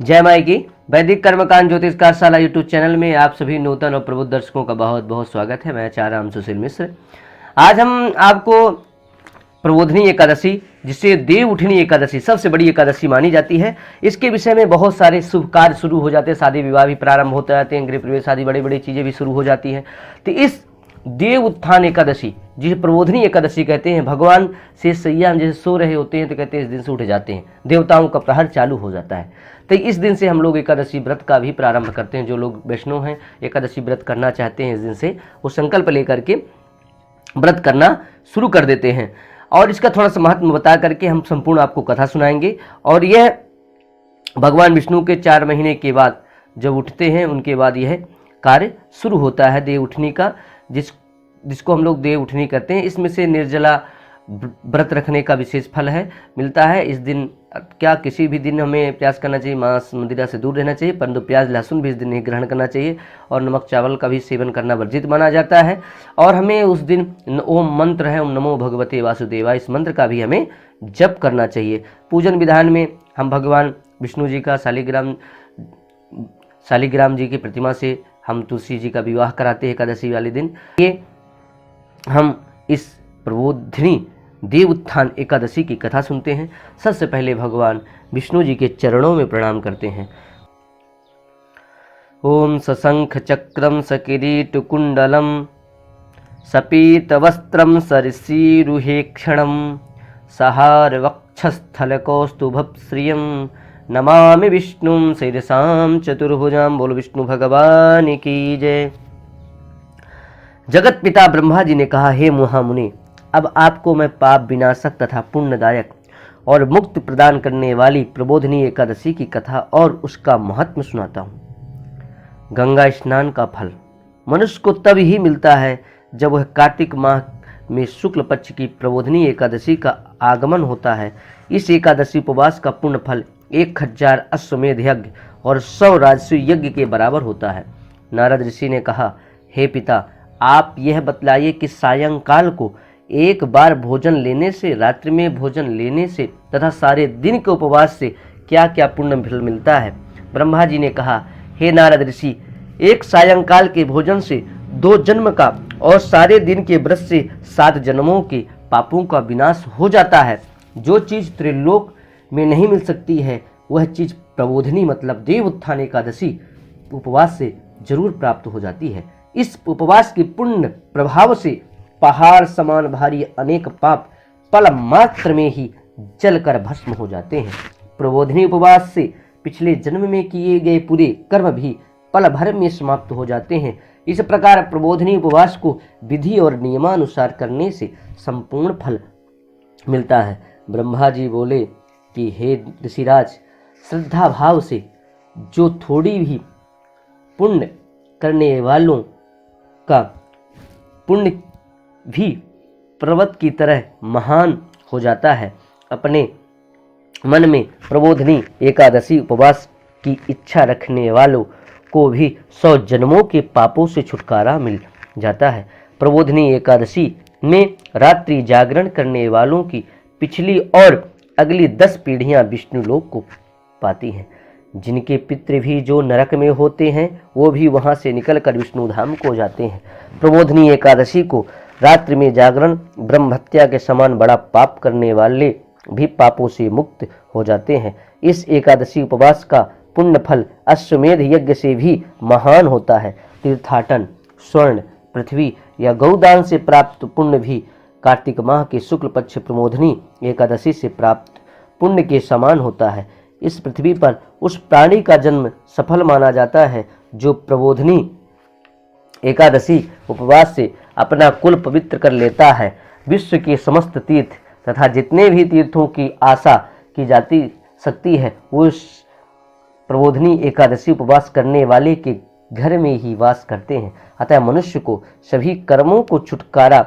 जय माई की। वैदिक कर्मकांड ज्योतिष कार्यशाला यूट्यूब चैनल में आप सभी नूतन और प्रबुद्ध दर्शकों का बहुत बहुत स्वागत है। मैं आचार्य राम सुशील मिश्र। आज हम आपको प्रबोधनी एकादशी, जिसे देव उठनी एकादशी सबसे बड़ी एकादशी मानी जाती है, इसके विषय में बहुत सारे शुभ कार्य शुरू हो जाते हैं, शादी विवाह भी प्रारंभ होते जाते हैं, गृह प्रवेश आदि बड़ी बड़ी चीज़ें भी शुरू हो जाती हैं। तो इस देव उत्थान एकादशी, जिसे प्रबोधनी एकादशी कहते हैं, भगवान से सैया में जैसे सो रहे होते हैं तो कहते हैं इस दिन से उठ जाते हैं, देवताओं का प्रहर चालू हो जाता है। तो इस दिन से हम लोग एकादशी व्रत का भी प्रारंभ करते हैं। जो लोग वैष्णव हैं, एकादशी व्रत करना चाहते हैं, इस दिन से वो संकल्प लेकर के व्रत करना शुरू कर देते हैं। और इसका थोड़ा सा महत्व बता करके हम संपूर्ण आपको कथा सुनाएंगे। और यह भगवान विष्णु के 4 महीने के बाद जब उठते हैं, उनके बाद यह कार्य शुरू होता है देव उठनी का, जिसको हम लोग देव उठनी कहते हैं। इसमें से निर्जला व्रत रखने का विशेष फल है मिलता है। इस दिन क्या किसी भी दिन हमें प्रयास करना चाहिए, मांस मदिरा से दूर रहना चाहिए, परंतु प्याज लहसुन भी इस दिन नहीं ग्रहण करना चाहिए, और नमक चावल का भी सेवन करना वर्जित माना जाता है। और हमें उस दिन ओम मंत्र है, ओम नमो भगवते वासुदेवाय, इस मंत्र का भी हमें जप करना चाहिए। पूजन विधान में हम भगवान विष्णु जी का शालिग्राम जी की प्रतिमा से हम तुलसी जी का विवाह कराते हैं एकादशी वाले दिन। ये हम इस प्रबोधनी देव उत्थान एकादशी की कथा सुनते हैं। सबसे पहले भगवान विष्णु जी के चरणों में प्रणाम करते हैं। ओम सशंख चक्रम सकिरीट कुंडलम सपीत वस्त्रम सरिसीरुहेक्षणम सहार वक्षस्थल कौस्तुभ श्रियम नमामि विष्णुम शिरसाम चतुर्भुजाम। बोलो विष्णु भगवान की जय। जगत पिता ब्रह्मा जी ने कहा, हे महामुनि, अब आपको मैं पाप विनाशक तथा पुण्यदायक और मुक्ति प्रदान करने वाली प्रबोधनी एकादशी की कथा और उसका महत्व सुनाता हूँ। गंगा स्नान का फल मनुष्य को तब ही मिलता है जब वह कार्तिक माह में शुक्ल पक्ष की प्रबोधनी एकादशी का आगमन होता है। इस एकादशी उपवास का पुण्य फल 1000 अश्वमेध यज्ञ और 100 राजसूय यज्ञ के बराबर होता है। नारद ऋषि ने कहा, हे पिता, आप यह बतलाइए कि सायंकाल को एक बार भोजन लेने से, रात्रि में भोजन लेने से तथा सारे दिन के उपवास से क्या क्या पुण्य फल मिलता है। ब्रह्मा जी ने कहा, हे नारद ऋषि, एक सायंकाल के भोजन से 2 जन्म का और सारे दिन के व्रत से 7 जन्मों के पापों का विनाश हो जाता है। जो चीज़ त्रिलोक में नहीं मिल सकती है, वह चीज़ प्रबोधनी मतलब देव उत्थान एकादशी उपवास से जरूर प्राप्त हो जाती है। इस उपवास के पुण्य प्रभाव से पहाड़ समान भारी अनेक पाप पल मात्र में ही जलकर भस्म हो जाते हैं। प्रबोधनी उपवास से पिछले जन्म में किए गए पूरे कर्म भी पल भर में समाप्त हो जाते हैं। इस प्रकार प्रबोधनी उपवास को विधि और नियमानुसार करने से संपूर्ण फल मिलता है। ब्रह्मा जी बोले कि हे ऋषिराज, श्रद्धा भाव से जो थोड़ी भी पुण्य करने वालों का पुण्य भी पर्वत की तरह महान हो जाता है। अपने मन में प्रबोधनी एकादशी उपवास की इच्छा रखने वालों को भी 100 जन्मों के पापों से छुटकारा मिल जाता है। प्रबोधनी एकादशी में रात्रि जागरण करने वालों की पिछली और अगली 10 पीढ़ियां विष्णु लोक को पाती हैं। जिनके पितृ भी जो नरक में होते हैं, वो भी वहां से निकलकर विष्णु धाम को जाते हैं। प्रबोधनी एकादशी को रात्रि में जागरण ब्रह्म हत्या के समान बड़ा पाप करने वाले भी पापों से मुक्त हो जाते हैं। इस एकादशी उपवास का पुण्य फल अश्वमेध यज्ञ से भी महान होता है। तीर्थाटन, स्वर्ण, पृथ्वी या गौदान से प्राप्त पुण्य भी कार्तिक माह के शुक्ल पक्ष प्रबोधनी एकादशी से प्राप्त पुण्य के समान होता है। इस पृथ्वी पर उस प्राणी का जन्म सफल माना जाता है जो प्रबोधनी एकादशी उपवास से अपना कुल पवित्र कर लेता है। विश्व के समस्त तीर्थ तथा जितने भी तीर्थों की आशा की जाती सकती है, वो इस प्रबोधनी एकादशी उपवास करने वाले के घर में ही वास करते हैं। अतः मनुष्य को सभी कर्मों को छुटकारा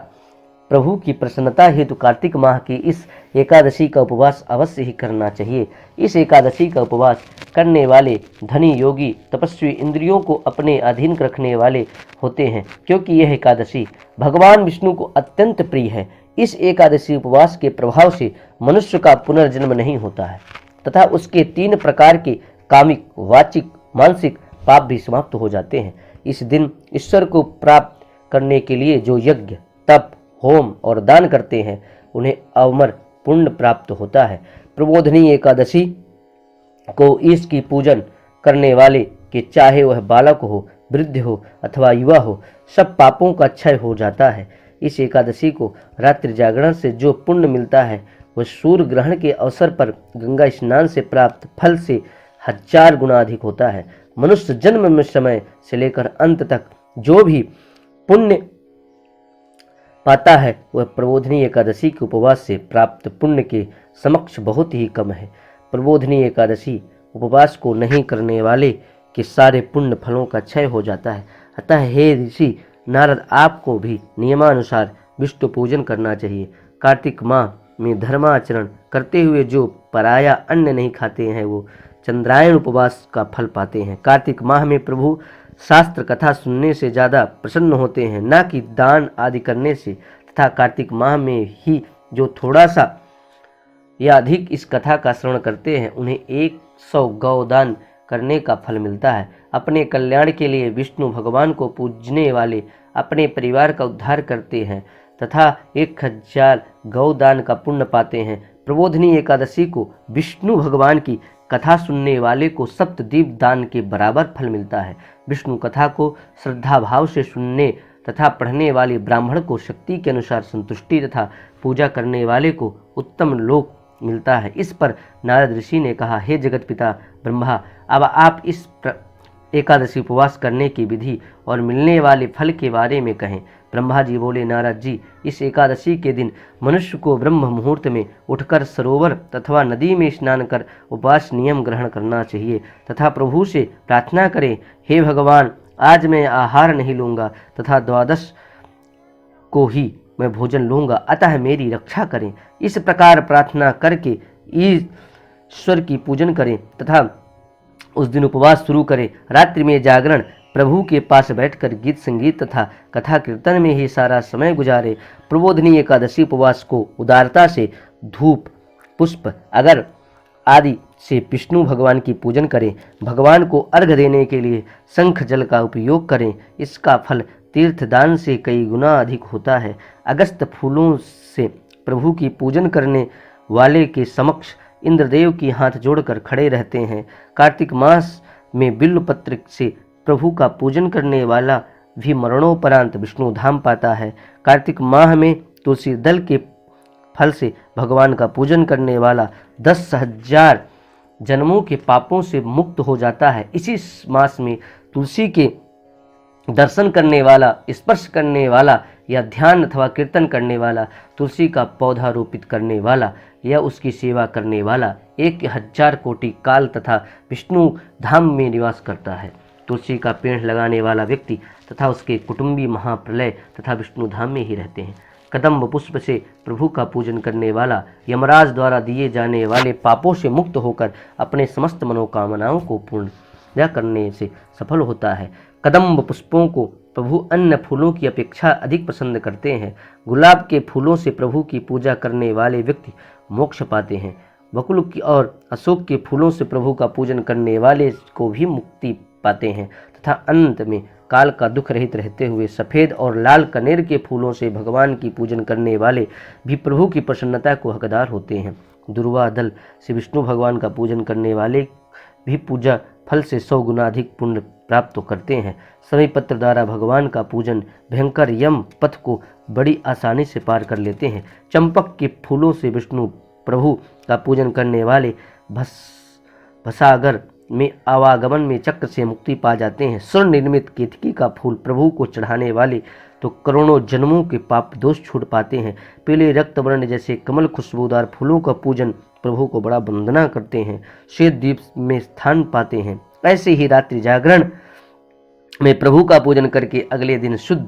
प्रभु की प्रसन्नता हेतु कार्तिक माह की इस एकादशी का उपवास अवश्य ही करना चाहिए। इस एकादशी का उपवास करने वाले धनी, योगी, तपस्वी, इंद्रियों को अपने अधीन रखने वाले होते हैं, क्योंकि यह एकादशी भगवान विष्णु को अत्यंत प्रिय है। इस एकादशी उपवास के प्रभाव से मनुष्य का पुनर्जन्म नहीं होता है तथा उसके 3 प्रकार के कामिक, वाचिक, मानसिक पाप भी समाप्त हो जाते हैं। इस दिन ईश्वर को प्राप्त करने के लिए जो यज्ञ, तप, होम और दान करते हैं उन्हें अमर पुण्य प्राप्त होता है। प्रबोधनी एकादशी को इसकी पूजन करने वाले के चाहे वह बालक हो, वृद्ध हो अथवा युवा हो, सब पापों का क्षय हो जाता है। इस एकादशी को रात्रि जागरण से जो पुण्य मिलता है वह सूर्य ग्रहण के अवसर पर गंगा स्नान से प्राप्त फल से 1000 गुना अधिक होता है। मनुष्य जन्म में समय से लेकर अंत तक जो भी पुण्य पाता है वह प्रबोधनी एकादशी के उपवास से प्राप्त पुण्य के समक्ष बहुत ही कम है। प्रबोधनी एकादशी उपवास को नहीं करने वाले के सारे पुण्य फलों का क्षय हो जाता है। अतः हे ऋषि नारद, आपको भी नियमानुसार विष्णु पूजन करना चाहिए। कार्तिक माह में धर्माचरण करते हुए जो पराया अन्न नहीं खाते हैं वो चंद्रायण उपवास का फल पाते हैं। कार्तिक माह में प्रभु शास्त्र कथा सुनने से ज़्यादा प्रसन्न होते हैं, ना कि दान आदि करने से। तथा कार्तिक माह में ही जो थोड़ा सा या अधिक इस कथा का श्रवण करते हैं उन्हें 100 गौदान करने का फल मिलता है। अपने कल्याण के लिए विष्णु भगवान को पूजने वाले अपने परिवार का उद्धार करते हैं तथा 1000 गौदान का पुण्य पाते हैं। प्रबोधनी एकादशी को विष्णु भगवान की कथा सुनने वाले को सप्तदीप दान के बराबर फल मिलता है। विष्णु कथा को श्रद्धा भाव से सुनने तथा पढ़ने वाले ब्राह्मण को शक्ति के अनुसार संतुष्टि तथा पूजा करने वाले को उत्तम लोक मिलता है। इस पर नारद ऋषि ने कहा, हे जगत पिता ब्रह्मा, अब आप इस एकादशी उपवास करने की विधि और मिलने वाले फल के बारे में कहें। ब्रह्मा जी बोले, नारद जी, इस एकादशी के दिन मनुष्य को ब्रह्म मुहूर्त में उठकर सरोवर तथा नदी में स्नान कर उपवास नियम ग्रहण करना चाहिए तथा प्रभु से प्रार्थना करें, हे भगवान, आज मैं आहार नहीं लूँगा तथा 12 को ही मैं भोजन लूँगा, अतः मेरी रक्षा करें। इस प्रकार प्रार्थना करके ईश्वर की पूजन करें तथा उस दिन उपवास शुरू करें। रात्रि में जागरण, प्रभु के पास बैठकर गीत संगीत तथा कथा कीर्तन में ही सारा समय गुजारे। प्रबोधनी एकादशी उपवास को उदारता से धूप, पुष्प, अगर आदि से विष्णु भगवान की पूजन करें। भगवान को अर्घ्य देने के लिए शंख जल का उपयोग करें। इसका फल तीर्थ दान से कई गुना अधिक होता है। अगस्त फूलों से प्रभु की पूजन करने वाले के समक्ष इंद्रदेव की हाथ जोड़कर खड़े रहते हैं। कार्तिक मास में बिल्व पत्र से प्रभु का पूजन करने वाला भी मरणोपरांत विष्णु धाम पाता है। कार्तिक माह में तुलसी दल के फल से भगवान का पूजन करने वाला 10,000 जन्मों के पापों से मुक्त हो जाता है। इसी मास में तुलसी के दर्शन करने वाला, स्पर्श करने वाला या ध्यान अथवा कीर्तन करने वाला, तुलसी का पौधा रोपित करने वाला या उसकी सेवा करने वाला 1000 कोटि काल तथा विष्णु धाम में निवास करता है। तुलसी का पेड़ लगाने वाला व्यक्ति तथा उसके कुटुंबी महाप्रलय तथा विष्णु धाम में ही रहते हैं। कदम्ब पुष्प से प्रभु का पूजन करने वाला यमराज द्वारा दिए जाने वाले पापों से मुक्त होकर अपने समस्त मनोकामनाओं को पूर्ण करने से सफल होता है। कदम्ब पुष्पों को प्रभु अन्य फूलों की अपेक्षा अधिक पसंद करते हैं। गुलाब के फूलों से प्रभु की पूजा करने वाले व्यक्ति मोक्ष पाते हैं। बकुल की और अशोक के फूलों से प्रभु का पूजन करने वाले को भी मुक्ति पाते हैं तथा अंत में काल का दुख रहित रहते हुए सफ़ेद और लाल कनेर के फूलों से भगवान की पूजन करने वाले भी प्रभु की प्रसन्नता को हकदार होते हैं। दुर्वा दल से विष्णु भगवान का पूजन करने वाले भी पूजा फल से 100 गुना अधिक पुण्य प्राप्त करते हैं। सभी पत्र द्वारा भगवान का पूजन भयंकर यम पथ को बड़ी आसानी से पार कर लेते हैं। चंपक के फूलों से विष्णु प्रभु का पूजन करने वाले भसागर में आवागमन में चक्र से मुक्ति पा जाते हैं। स्वर्ण निर्मित केतकी का फूल प्रभु को चढ़ाने वाले तो करोड़ों जन्मों के पाप दोष छूट पाते हैं। पीले रक्त वर्ण जैसे कमल खुशबूदार फूलों का पूजन प्रभु को बड़ा वंदना करते हैं, श्वेत द्वीप में स्थान पाते हैं। ऐसे ही रात्रि जागरण में प्रभु का पूजन करके अगले दिन शुद्ध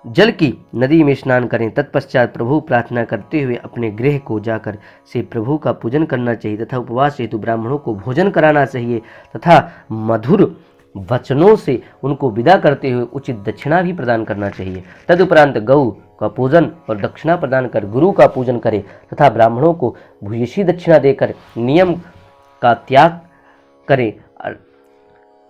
जल की नदी में स्नान करें। तत्पश्चात प्रभु प्रार्थना करते हुए अपने गृह को जाकर से प्रभु का पूजन करना चाहिए तथा उपवास हेतु ब्राह्मणों को भोजन कराना चाहिए तथा मधुर वचनों से उनको विदा करते हुए उचित दक्षिणा भी प्रदान करना चाहिए। तदुपरांत गौ का पूजन और दक्षिणा प्रदान कर गुरु का पूजन करें तथा ब्राह्मणों को भूयसी दक्षिणा देकर नियम का त्याग करें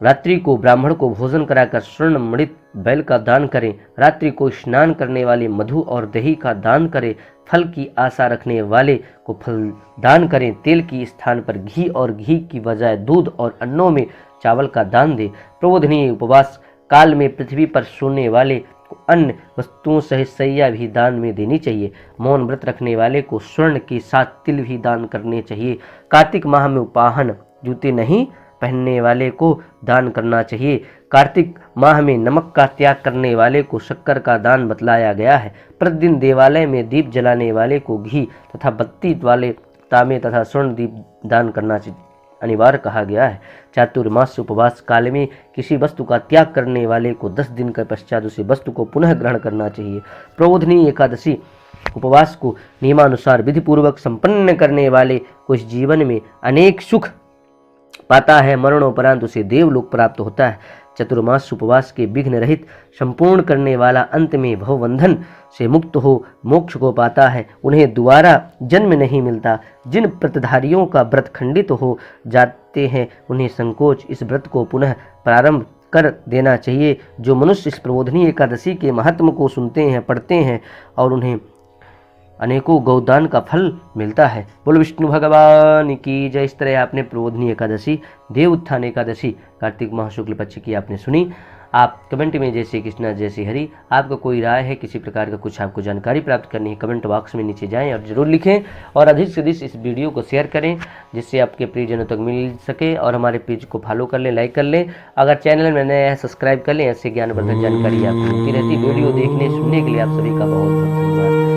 रात्रि को ब्राह्मण को भोजन कराकर स्वर्ण मणित बैल का दान करें। रात्रि को स्नान करने वाले मधु और दही का दान करें। फल की आशा रखने वाले को फल दान करें। तेल के स्थान पर घी और घी की बजाय दूध और अन्नों में चावल का दान दें। प्रबोधनीय उपवास काल में पृथ्वी पर सोने वाले को अन्य वस्तुओं सहित सैया भी दान में देनी चाहिए। मौन व्रत रखने वाले को स्वर्ण के साथ तिल भी दान करने चाहिए। कार्तिक माह में उपाहन जूते नहीं पहनने वाले को दान करना चाहिए। कार्तिक माह में नमक का त्याग करने वाले को शक्कर का दान बतलाया गया है। प्रतिदिन देवालय में दीप जलाने वाले को घी तथा बत्ती वाले तांबे तथा स्वर्ण दीप दान करना अनिवार्य कहा गया है। चातुर्मास उपवास काल में किसी वस्तु का त्याग करने वाले को 10 दिन के पश्चात उसी वस्तु को पुनः ग्रहण करना चाहिए। प्रबोधनी एकादशी उपवास को नियमानुसार विधिपूर्वक संपन्न करने वाले को इस जीवन में अनेक सुख पाता है, मरणोपरांत उसे देवलोक प्राप्त होता है। चतुर्मास उपवास के विघ्न रहित संपूर्ण करने वाला अंत में भवबंधन से मुक्त हो मोक्ष को पाता है। उन्हें दोबारा जन्म नहीं मिलता। जिन व्रतधारियों का व्रत खंडित हो जाते हैं उन्हें संकोच इस व्रत को पुनः प्रारंभ कर देना चाहिए। जो मनुष्य इस प्रबोधनी एकादशी के महात्म को सुनते हैं, पढ़ते हैं और उन्हें अनेकों गौदान का फल मिलता है। बोलो विष्णु भगवान की जय। इस तरह आपने प्रबोधनी एकादशी, देव उत्थान एकादशी कार्तिक माह शुक्ल पक्ष की आपने सुनी। आप कमेंट में जय श्री कृष्णा जय श्री हरि, आपका कोई राय है, किसी प्रकार का कुछ आपको जानकारी प्राप्त करनी है, कमेंट बॉक्स में नीचे जाएं और जरूर लिखें और अधिक से अधिक इस वीडियो को शेयर करें जिससे आपके प्रियजनों तक मिल सके। और हमारे पेज को फॉलो कर लें, लाइक कर लें। अगर चैनल में नया है सब्सक्राइब कर लें। ऐसे ज्ञानवर्धक जानकारी आपको मिलती रहती। वीडियो देखने सुनने के लिए आप सभी का बहुत बहुत धन्यवाद।